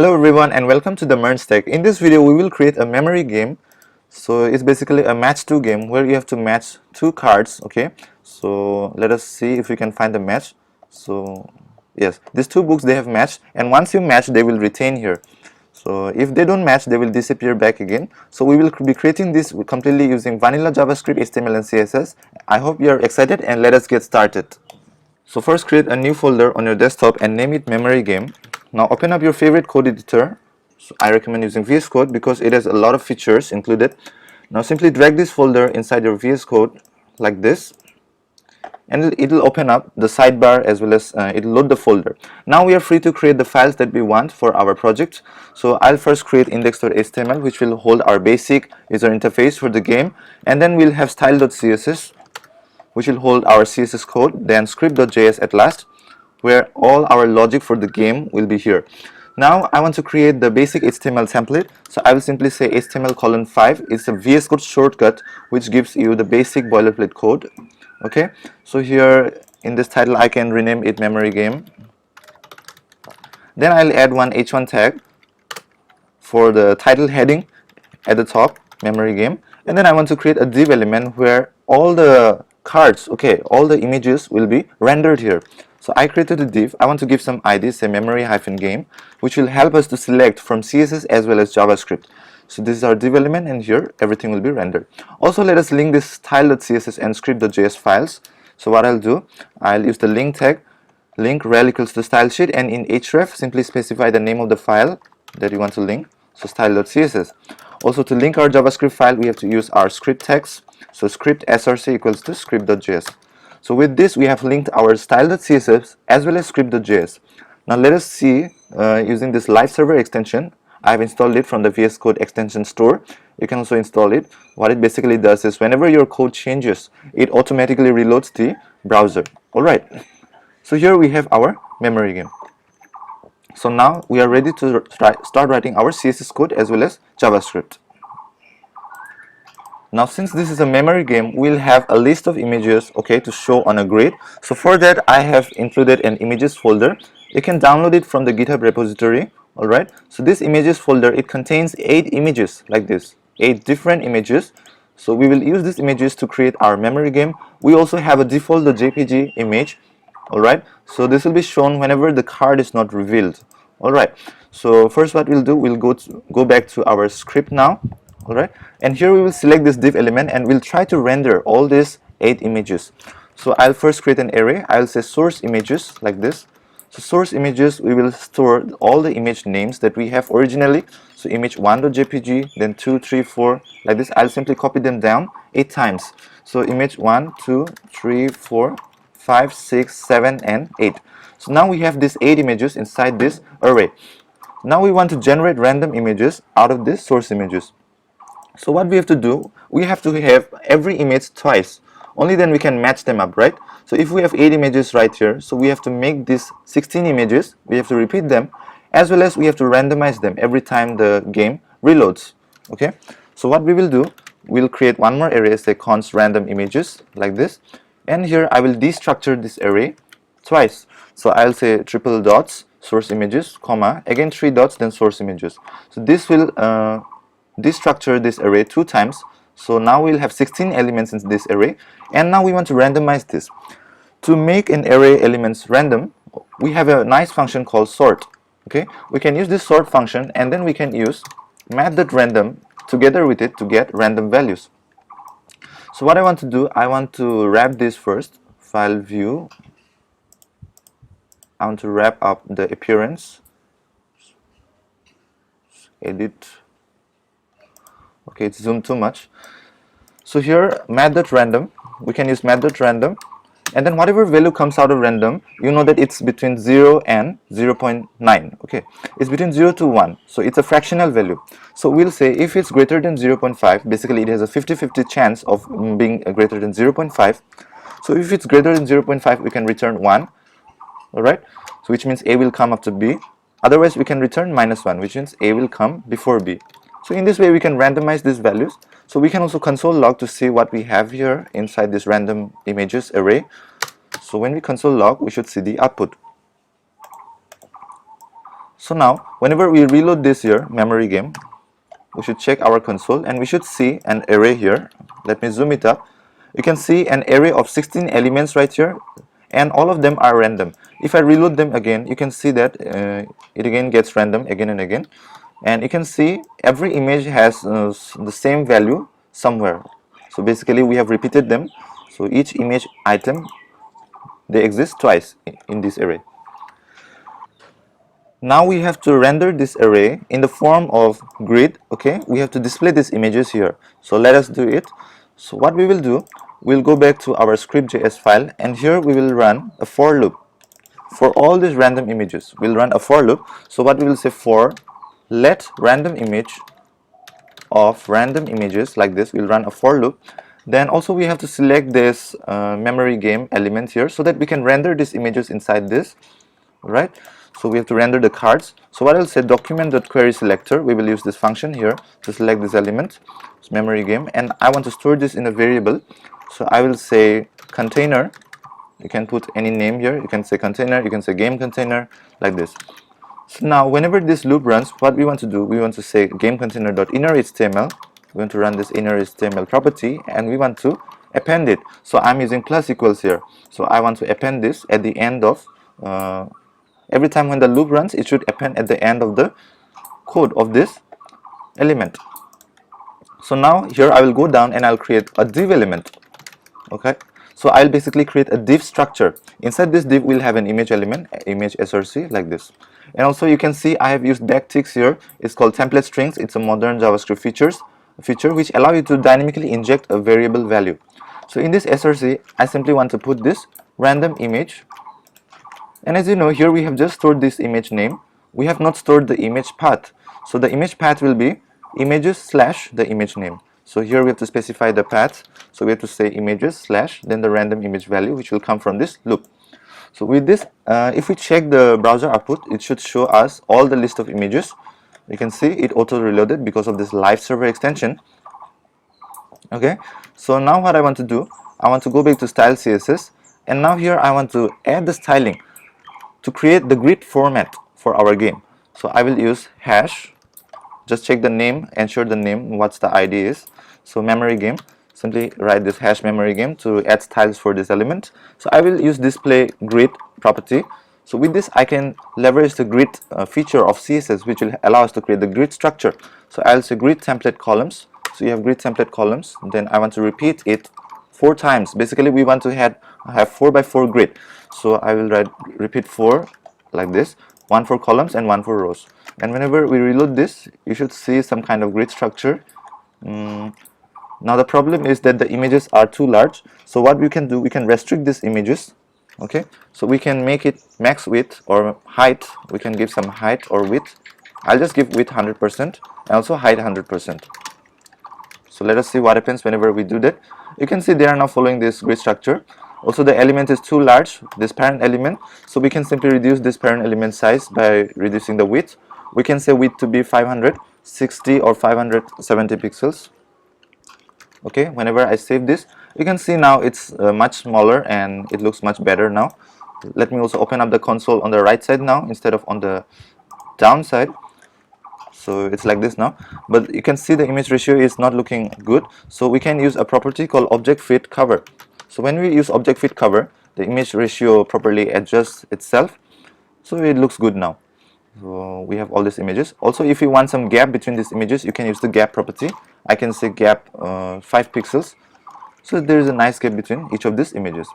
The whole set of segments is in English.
Hello everyone and welcome to the Merge Tech. In this video we will create a memory game. So it's basically a match 2 game where you have to match two cards. Okay, so let us see if we can find the match. So yes, these two books they have matched, and once you match they will retain here. So if they don't match they will disappear back again. So we will be creating this completely using vanilla JavaScript, HTML and CSS. I hope you are excited and let us get started. So first create a new folder on your desktop and name it memory game. Now open up your favorite code editor. So I recommend using VS Code because it has a lot of features included. Now simply drag this folder inside your VS Code like this, and it will open up the sidebar as well as it will load the folder. Now we are free to create the files that we want for our project. So I'll first create index.html, which will hold our basic user interface for the game, and then we'll have style.css, which will hold our CSS code, then script.js at last, where all our logic for the game will be here. Now I want to create the basic HTML template, so I will simply say HTML:5. It's a VS Code shortcut which gives you the basic boilerplate code. Okay, so here in this title I can rename it memory game. Then I'll add one h1 tag for the title heading at the top, memory game, and then I want to create a div element where all the cards, okay, all the images will be rendered here. So I created a div. I want to give some ID, say memory-game, which will help us to select from CSS as well as JavaScript. So this is our div element, and here everything will be rendered. Also let us link this style.css and script.js files. So what I'll do, I'll use the link tag, link rel equals to style sheet, and in href simply specify the name of the file that you want to link, so style.css. Also to link our JavaScript file we have to use our script tags, so script src equals to script.js. So with this we have linked our style.css as well as script.js. Now let us see using this live server extension. I have installed it from the VS Code extension store. You can also install it. What it basically does is whenever your code changes, it automatically reloads the browser. Alright, so here we have our memory game. So now we are ready to start writing our CSS code as well as JavaScript. Now since this is a memory game, we'll have a list of images, okay, to show on a grid. So for that I have included an images folder. You can download it from the GitHub repository. Alright, so this images folder, it contains 8 images like this, 8 different images. So we will use these images to create our memory game. We also have a default JPG image. Alright, so this will be shown whenever the card is not revealed. Alright, so first what we'll do, we'll go back to our script now. Alright, and here we will select this div element and we'll try to render all these 8 images. So I'll first create an array. I'll say source images like this. So source images, we will store all the image names that we have originally. So image1.jpg, then 2, 3, 4 like this. I'll simply copy them down 8 times. So image 1, 2, 3, 4, 5, 6, 7 and 8. So now we have these 8 images inside this array. Now we want to generate random images out of these source images. So what we have to do, we have to have every image twice. Only then we can match them up, right? So if we have 8 images right here, so we have to make these 16 images, we have to repeat them, as well as we have to randomize them every time the game reloads. Okay, so what we will do, we'll create one more array, say const random images like this, and here I will destructure this array twice. So I'll say triple dots source images, comma, again 3 dots, then source images. So this will destructure this array 2 times. So now we'll have 16 elements in this array, and now we want to randomize this. To make an array elements random, we have a nice function called sort. Okay, we can use this sort function, and then we can use math.random together with it to get random values. So what I want to do, I want to wrap this first, file view. I want to wrap up the appearance, edit. Okay, it's zoomed too much. So here math.random, we can use math.random, and then whatever value comes out of random, you know that it's between 0 and 0.9. okay, it's between 0 to 1, so it's a fractional value. So we'll say if it's greater than 0.5, basically it has a 50-50 chance of being greater than 0.5. so if it's greater than 0.5 we can return 1. Alright, so which means A will come after B. Otherwise we can return -1, which means A will come before B. So in this way we can randomize these values. So we can also console log to see what we have here inside this random images array. So when we console log, we should see the output. So now whenever we reload this here memory game, we should check our console and we should see an array here. Let me zoom it up. You can see an array of 16 elements right here, and all of them are random. If I reload them again, you can see that it again gets random again and again, and you can see every image has the same value somewhere. So basically we have repeated them, so each image item, they exist twice in this array. Now we have to render this array in the form of grid. Okay, we have to display these images here, so let us do it. So what we will do, we'll go back to our script.js file, and here we will run a for loop for all these random images. We'll run a for loop. So what we will say, for let random image of random images, like this. We'll run a for loop. Then also we have to select this memory game element here so that we can render these images inside this. Right, so we have to render the cards. So what I'll say, document.querySelector, we will use this function here to select this element, this memory game, and I want to store this in a variable. So I will say container. You can put any name here. You can say container, you can say game container, like this. So now whenever this loop runs, what we want to do, we want to say game container.innerHTML. We want to run this innerHTML property, and we want to append it. So I'm using plus equals here. So I want to append this at the end of every time when the loop runs, it should append at the end of the code of this element. So now here I will go down and I'll create a div element. Okay, so I'll basically create a div structure. Inside this div we'll have an image element, image src, like this. And also you can see I have used backticks here. It's called template strings. It's a modern JavaScript feature which allow you to dynamically inject a variable value. So in this src, I simply want to put this random image. And as you know, here we have just stored this image name. We have not stored the image path. So the image path will be images slash the image name. So here we have to specify the path. So we have to say images slash then the random image value, which will come from this loop. So with this, if we check the browser output, it should show us all the list of images. You can see it auto reloaded because of this live server extension. Okay, so now what I want to do, I want to go back to style CSS, and now here I want to add the styling to create the grid format for our game. So I will use hash, just check the name, ensure the name, what's the ID is. So memory game, simply write this hash memory game to add styles for this element. So I will use display grid property. So with this I can leverage the grid feature of CSS, which will allow us to create the grid structure. So I'll say grid template columns. So you have grid template columns, then I want to repeat it 4 times. Basically we want to have 4x4 grid. So I will write repeat 4 like this, 1 for columns and 1 for rows. And whenever we reload this, you should see some kind of grid structure. Now the problem is that the images are too large. So what we can do, we can restrict these images. Okay, so we can make it max width or height. We can give some height or width. I'll just give width 100% and also height 100%. So let us see what happens whenever we do that. You can see they are now following this grid structure. Also the element is too large, this parent element, so we can simply reduce this parent element size by reducing the width. We can say width to be 560 or 570 pixels. Okay, whenever I save this, you can see now it's much smaller and it looks much better now. Let me also open up the console on the right side now instead of on the down side. So it's like this now, but you can see the image ratio is not looking good. So we can use a property called object fit cover. So when we use object fit cover, the image ratio properly adjusts itself, so it looks good now. So we have all these images. Also, if you want some gap between these images, you can use the gap property. I can say gap 5 pixels, so there is a nice gap between each of these images.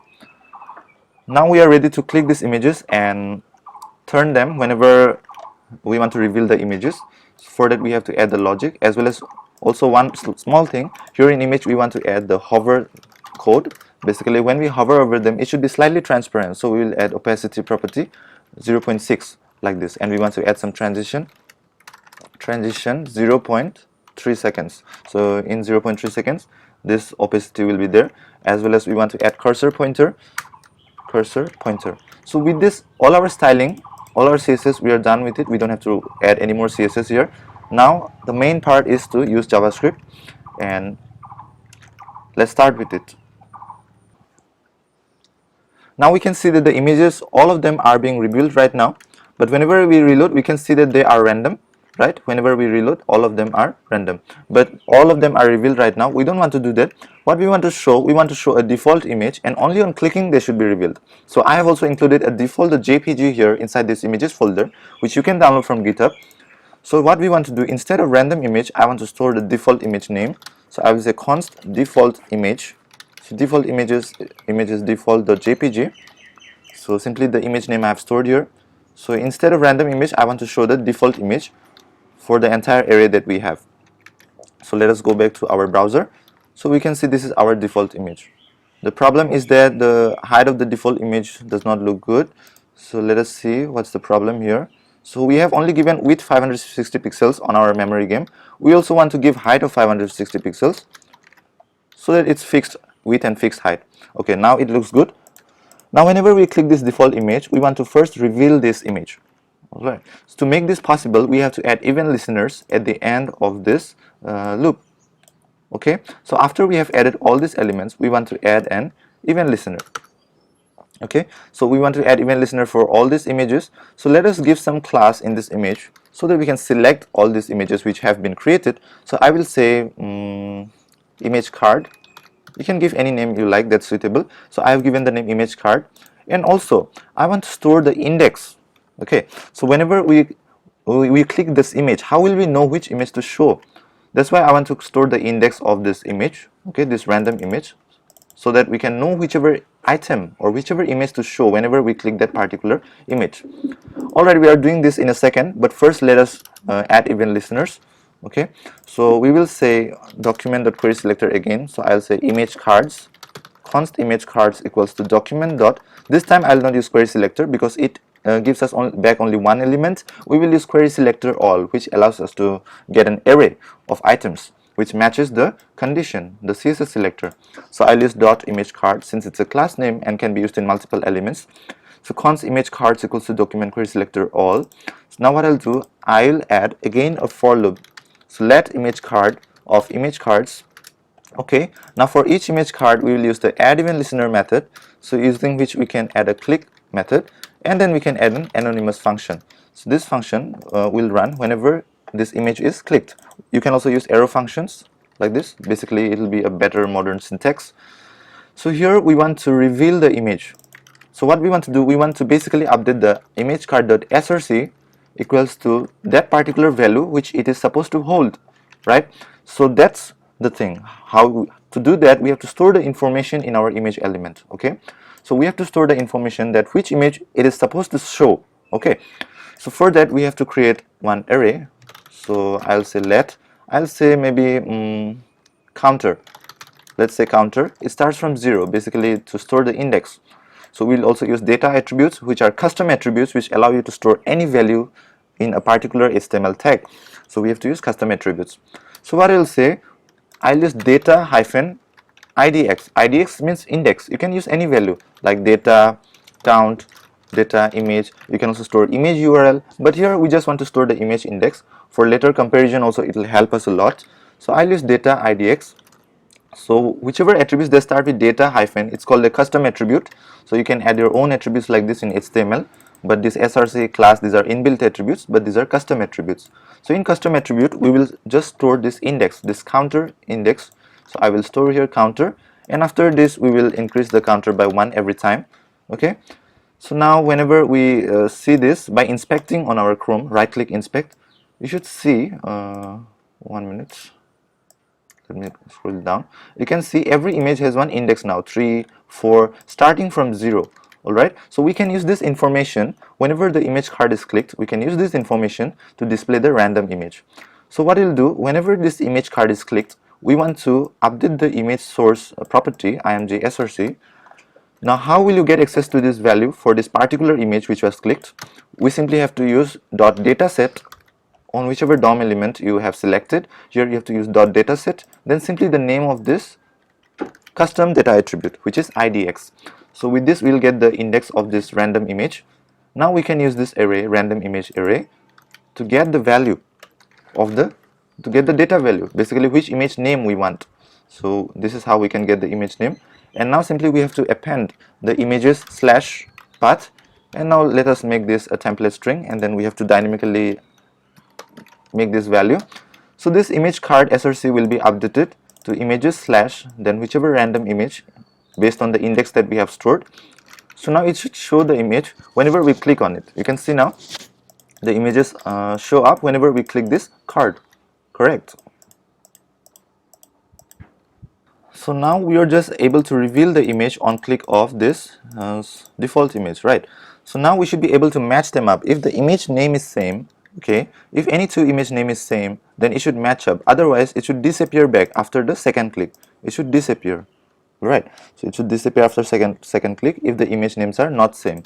Now we are ready to click these images and turn them whenever we want to reveal the images. For that we have to add the logic, as well as also one small thing here in image we want to add the hover code. Basically when we hover over them, it should be slightly transparent, so we will add opacity property 0.6 like this, and we want to add some transition 0.3 seconds. So in 0.3 seconds this opacity will be there, as well as we want to add cursor pointer. So with this, all our styling, all our CSS, we are done with it. We don't have to add any more CSS here. Now the main part is to use JavaScript, and let's start with it. Now we can see that the images, all of them are being rebuilt right now, but whenever we reload, we can see that they are random, right? Whenever we reload, all of them are random, but all of them are revealed right now. We don't want to do that. What we want to show, we want to show a default image, and only on clicking they should be revealed. So I have also included a default JPG here inside this images folder, which you can download from GitHub. So what we want to do, instead of random image, I want to store the default image name. So I will say const default image. So default images default.jpg. So simply the image name I have stored here. So instead of random image, I want to show the default image for the entire array that we have. So let us go back to our browser. So we can see this is our default image. The problem is that the height of the default image does not look good. So let us see what's the problem here. So we have only given width 560 pixels on our memory game. We also want to give height of 560 pixels so that it's fixed width and fixed height. Okay, now it looks good. Now whenever we click this default image, we want to first reveal this image. Alright, so to make this possible, we have to add event listeners at the end of this loop. Okay, so after we have added all these elements, we want to add an event listener. Okay, so we want to add event listener for all these images. So let us give some class in this image so that we can select all these images which have been created. So I will say image card. You can give any name you like that's suitable. So I have given the name image card, and also I want to store the index. Okay, so whenever we click this image, how will we know which image to show? That's why I want to store the index of this image, okay, this random image, so that we can know whichever item or whichever image to show whenever we click that particular image. Alright, we are doing this in a second, but first let us add event listeners. Okay, so we will say document.query selector again. So I'll say image cards, const image cards equals to document dot. This time I'll not use query selector because it gives us back only one element. We will use query selector all, which allows us to get an array of items which matches the condition, the CSS selector. So I'll use dot image card since it's a class name and can be used in multiple elements. So const image cards equals to document query selector all. So now what I'll do, I'll add again a for loop. So let image card of image cards. Okay, now for each image card we will use the add event listener method, so using which we can add a click method, and then we can add an anonymous function. So this function will run whenever this image is clicked. You can also use arrow functions like this. Basically it will be a better modern syntax. So here we want to reveal the image. So what we want to do, we want to basically update the image card.src equals to that particular value which it is supposed to hold, right? So that's the thing. How to do that, we have to store the information in our image element. Okay, so we have to store the information that which image it is supposed to show. Okay, so for that we have to create one array. So I'll say maybe counter. Let's say counter. It starts from 0 basically to store the index. So we'll also use data attributes, which are custom attributes which allow you to store any value in a particular HTML tag. So we have to use custom attributes. So what I'll say, I'll use data hyphen idx. Idx means index. You can use any value like data, count, data, image. You can also store image URL, but here we just want to store the image index. For later comparison also it will help us a lot. So I'll use data idx. So whichever attributes that start with data hyphen, it's called a custom attribute. So you can add your own attributes like this in HTML, but this src class, these are inbuilt attributes, but these are custom attributes. So in custom attribute we will just store this index, this counter index. So I will store here counter, and after this we will increase the counter by 1 every time. Okay, so now whenever we see this by inspecting on our Chrome, right click inspect, you should see 1 minute. Let me scroll down. You can see every image has one index now, 3, 4, starting from 0. Alright, so we can use this information whenever the image card is clicked. We can use this information to display the random image. So what we'll do, whenever this image card is clicked, we want to update the image source property img src. Now how will you get access to this value for this particular image which was clicked? We simply have to use .dataset on whichever DOM element you have selected. Here you have to use .dataset, then simply the name of this custom data attribute, which is idx. So with this we'll get the index of this random image. Now we can use this array, random image array, to get the value of the data value, basically which image name we want. So this is how we can get the image name. And now simply we have to append the images slash path And now let us make this a template string, and then we have to dynamically make this value. So this image card src will be updated to images slash then whichever random image based on the index that we have stored. So now it should show the image whenever we click on it. You can see now the images show up whenever we click this card, correct? So now we are just able to reveal the image on click of this default image, right? So now we should be able to match them up. If the image name is same, okay, if any two image name is same, then it should match up. Otherwise it should disappear back after the second click. It should disappear, right? So it should disappear after second click if the image names are not same.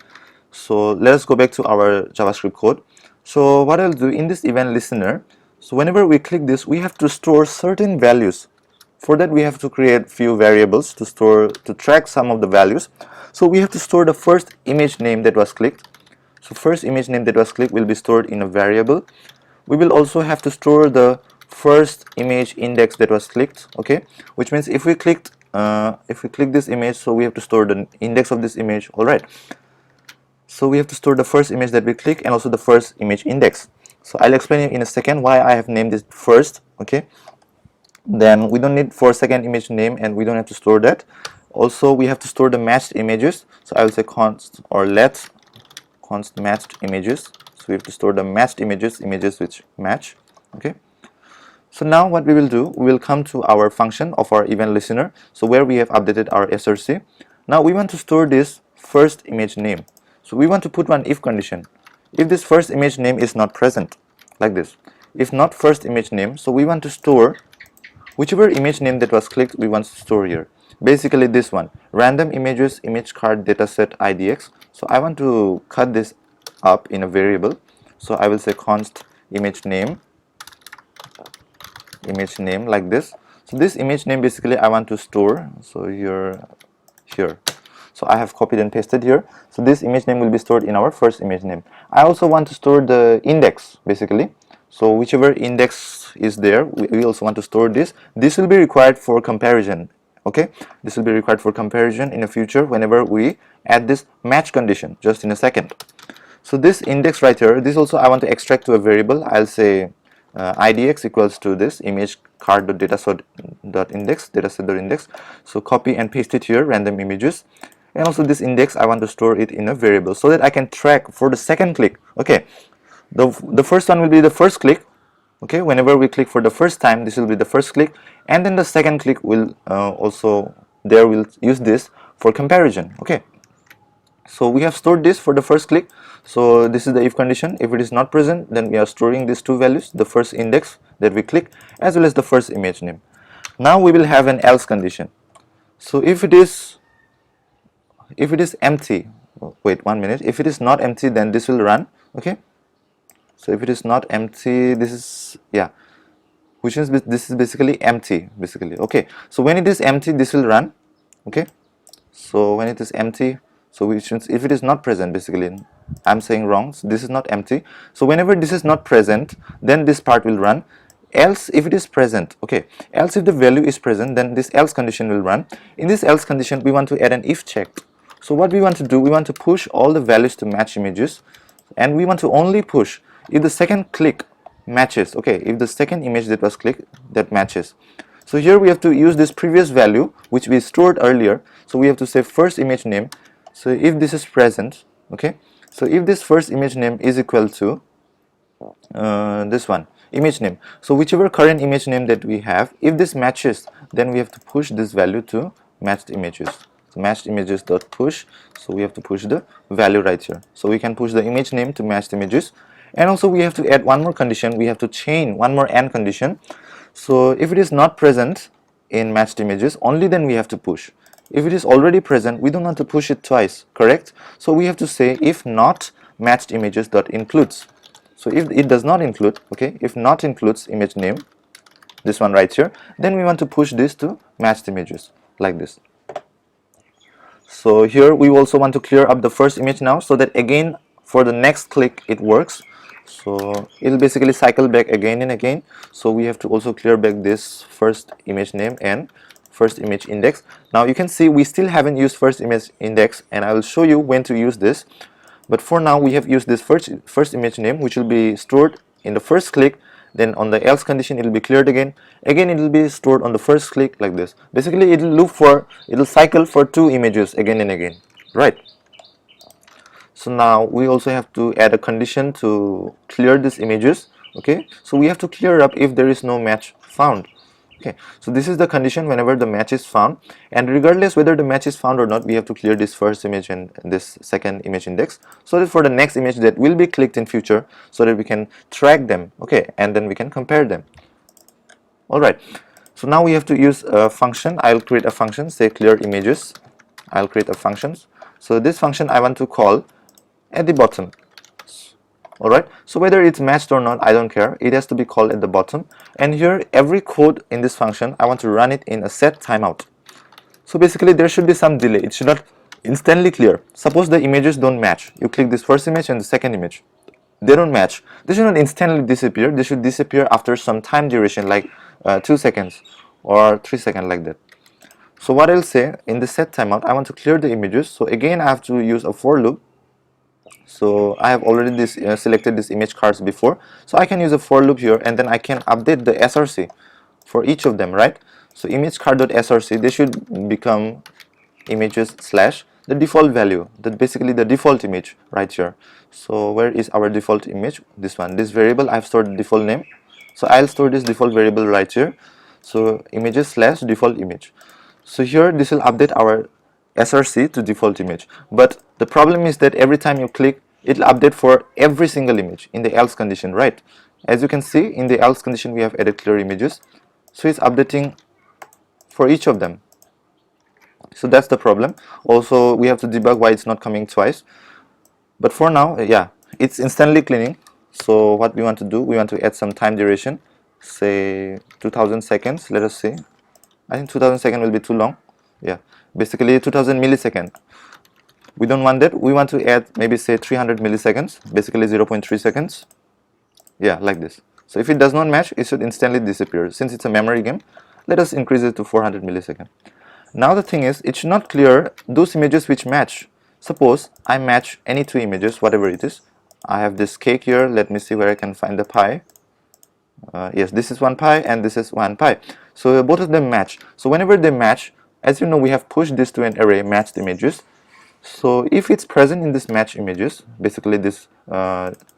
So let us go back to our JavaScript code. So what I'll do in this event listener, so whenever we click this, we have to store certain values. For that we have to create few variables to track some of the values. So we have to store the first image name that was clicked. So first image name that was clicked will be stored in a variable. We will also have to store the first image index that was clicked, okay, which means if we click this image, so we have to store the index of this image. All right, so we have to store the first image that we click and also the first image index. So I'll explain in a second why I have named this first, okay. Then we don't need for second image name, and we don't have to store that. Also we have to store the matched images. So I will say const or let const matched images. So we have to store the matched images which match, okay. So now what we will do, we will come to our function of our event listener, so where we have updated our src. Now we want to store this first image name. So we want to put one if condition. If this first image name is not present, like this, if not first image name, so we want to store whichever image name that was clicked, we want to store here. Basically this one, random images image card dataset idx. So I want to cut this up in a variable. So I will say const image name like this. So this image name basically I want to store. So here. So I have copied and pasted here. So this image name will be stored in our first image name. I also want to store the index basically. So whichever index is there, we also want to store this. This will be required for comparison, okay. This will be required for comparison in the future whenever we add this match condition, just in a second. So this index right here, this also I want to extract to a variable. I'll say idx equals to this image card.dataset.index, dataset.index. So copy and paste it here, random images. And also this index I want to store it in a variable so that I can track for the second click, okay. The first one will be the first click, okay. Whenever we click for the first time, this will be the first click, and then the second click will we'll use this for comparison, okay. So we have stored this for the first click. So this is the if condition. If it is not present, then we are storing these two values, the first index that we click as well as the first image name. Now we will have an else condition. So if it is empty, wait 1 minute, if it is not empty, then this will run, okay. So if it is not empty, this is, yeah, which is this is basically empty basically, okay. So when it is empty, this will run, okay. So when it is empty, so which means if it is not present, basically I'm saying wrong, so this is not empty. So whenever this is not present, then this part will run. Else if it is present, okay, else if the value is present, then this else condition will run. In this else condition, we want to add an if check. So what we want to do, we want to push all the values to match images, and we want to only push if the second click matches, okay, if the second image that was clicked that matches. So here we have to use this previous value which we stored earlier. So we have to say first image name. So if this is present, okay, so if this first image name is equal to this one image name, so whichever current image name that we have, if this matches, then we have to push this value to matched images. So matched images dot push. So we have to push the value right here. So we can push the image name to matched images. And also we have to add one more condition. We have to chain one more and condition. So if it is not present in matched images, only then we have to push. If it is already present, we don't want to push it twice, correct? So we have to say if not matched images dot includes. So if it does not include, okay, if not includes image name, this one right here, then we want to push this to matched images like this. So here we also want to clear up the first image now, so that again for the next click it works. So it will basically cycle back again and again. So we have to also clear back this first image name and first image index. Now you can see we still haven't used first image index, and I will show you when to use this. But for now we have used this first image name, which will be stored in the first click. Then on the else condition it will be cleared again it will be stored on the first click, like this. Basically it will cycle for 2 images again and again, right? So now we also have to add a condition to clear these images. Okay, so we have to clear up if there is no match found. Okay, so this is the condition whenever the match is found, and regardless whether the match is found or not, we have to clear this first image and this second image index, so that for the next image that will be clicked in future, so that we can track them, okay, and then we can compare them. Alright, so now we have to use a function. I'll create a function, say clear images. I'll create a function. So this function I want to call at the bottom. Alright, so whether it's matched or not, I don't care, it has to be called at the bottom. And here every code in this function, I want to run it in a set timeout. So basically there should be some delay, it should not instantly clear. Suppose the images don't match, you click this first image and the second image, they don't match, they should not instantly disappear, they should disappear after some time duration, like 2 seconds or 3 seconds, like that. So what I'll say, in the set timeout I want to clear the images, so again I have to use a for loop. So I have already selected this image cards before, so I can use a for loop here, and then I can update the src for each of them, right? So image card.src, they should become images slash the default value, that basically the default image right here. So where is our default image? This one, this variable I've stored the default name, so I'll store this default variable right here. So images slash default image. So here this will update our src to default image, but the problem is that every time you click, it will update for every single image in the else condition, right? As you can see, in the else condition we have added clear images, so it's updating for each of them. So that's the problem. Also we have to debug why it's not coming twice, but for now, yeah, it's instantly cleaning. So what we want to do, we want to add some time duration, say 2000 seconds. Let us see, I think 2000 seconds will be too long. Yeah, basically 2000 millisecond. We don't want that, we want to add maybe say 300 milliseconds, basically 0.3 seconds. Yeah, like this. So if it does not match, it should instantly disappear. Since it's a memory game, let us increase it to 400 milliseconds. Now the thing is, it should not clear those images which match. Suppose I match any 2 images, whatever it is. I have this cake here, let me see where I can find the pie. Yes, this is one pie and this is one pie. So both of them match. So whenever they match, as you know, we have pushed this to an array matched images. So if it's present in this match images, basically this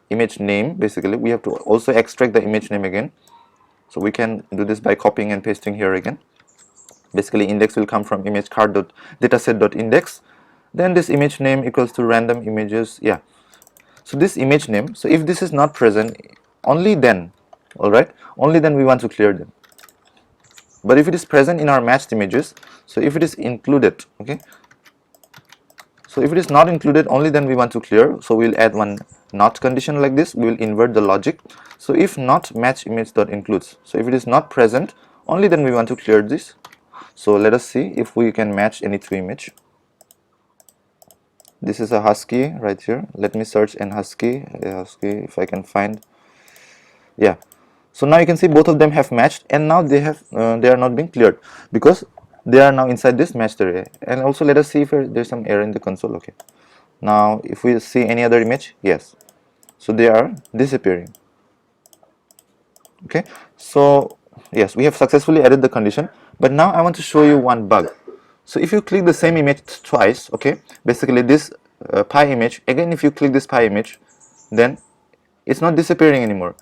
image name, basically we have to also extract the image name again. So we can do this by copying and pasting here again. Basically index will come from image card.dataset.index, then this image name equals to random images. Yeah, so this image name, so if this is not present, only then, alright, only then we want to clear them. But if it is present in our matched images, so if it is included, okay, so if it is not included, only then we want to clear. So we'll add one not condition like this, we will invert the logic. So if not match image dot includes, so if it is not present, only then we want to clear this. So let us see if we can match any 2 image. This is a husky right here, let me search in husky if I can find. Yeah, so now you can see both of them have matched, and now they are not being cleared because they are now inside this matched array. And also let us see if there's some error in the console. Okay, now if we see any other image, yes, so they are disappearing. Okay, so yes, we have successfully added the condition, but now I want to show you one bug. So if you click the same image twice, okay, basically this pie image, again if you click this pie image, then it's not disappearing anymore.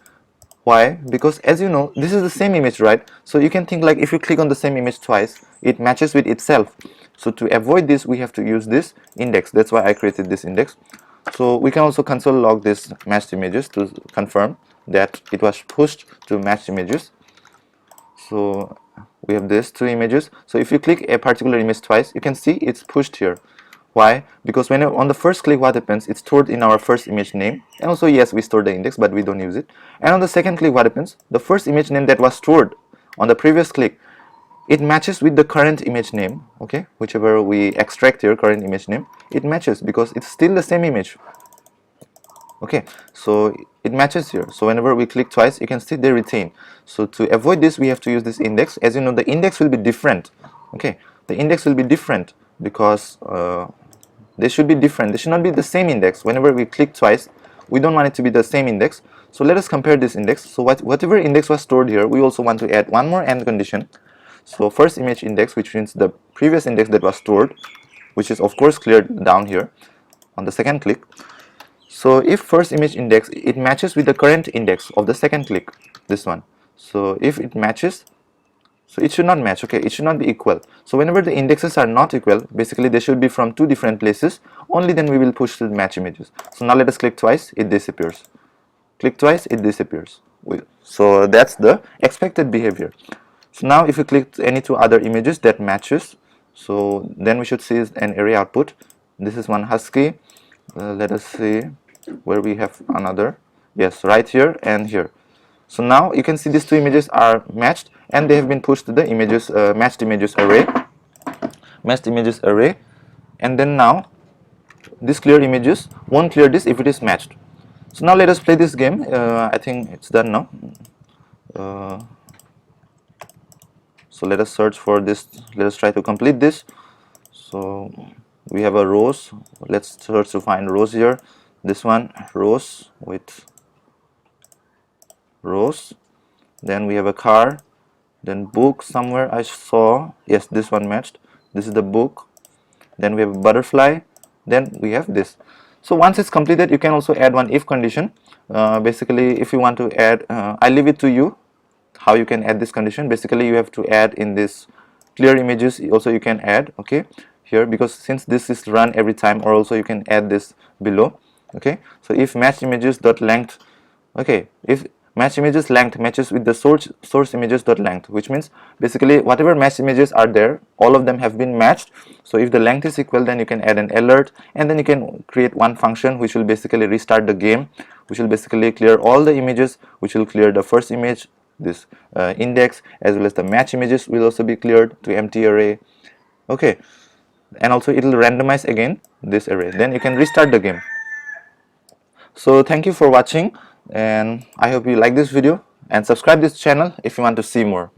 Why? Because as you know, this is the same image, right? So you can think like if you click on the same image twice, it matches with itself. So to avoid this, we have to use this index. That's why I created this index. So we can also console log this matched images to confirm that it was pushed to matched images. So we have these 2 images. So if you click a particular image twice, you can see it's pushed here. Why? Because when on the first click, what happens? It's stored in our first image name, and also yes, we store the index, but we don't use it. And on the second click, what happens? The first image name that was stored on the previous click, it matches with the current image name. Okay, whichever we extract here, current image name, it matches because it's still the same image. Okay, so it matches here. So whenever we click twice, you can see they retain. So to avoid this, we have to use this index. As you know, the index will be different. Okay, the index will be different because They should be different. They should not be the same index. Whenever we click twice, we don't want it to be the same index. So let us compare this index. So whatever index was stored here, we also want to add one more AND condition. So first image index, which means the previous index that was stored, which is of course cleared down here on the second click. So if first image index, it matches with the current index of the second click, this one. So if it matches, so it should not match, okay, it should not be equal. So whenever the indexes are not equal, basically they should be from two different places, only then we will push to the match images. So now let us click twice, it disappears. Click twice, it disappears. So that's the expected behavior. So now if you click any two other images that matches, so then we should see an array output. This is one husky. Let us see where we have another. Yes, right here and here. So now you can see these two images are matched and they have been pushed to the images matched images array, and then now these clear images won't clear this if it is matched. So now let us play this game. I think it's done now. So let us search for this. Let us try to complete this. So we have a rows. Let's search to find rows here. This one, rows with rows. Then we have a car. Then book somewhere I saw. Yes, this one matched. This is the book. Then we have a butterfly. Then we have this. So once it's completed, you can also add one if condition. Basically, if you want to add, I leave it to you how you can add this condition. Basically, you have to add in this clear images. Also, you can add, okay, here, because since this is run every time, or also you can add this below. Okay, so if match images dot length, okay, if match images length matches with the source images dot length, which means basically whatever match images are there, all of them have been matched. So if the length is equal, then you can add an alert, and then you can create one function which will basically restart the game, which will basically clear all the images, which will clear the first image, this index, as well as the match images will also be cleared to empty array. Okay, and also it will randomize again this array, then you can restart the game. So thank you for watching, and I hope you like this video, and subscribe this channel if you want to see more.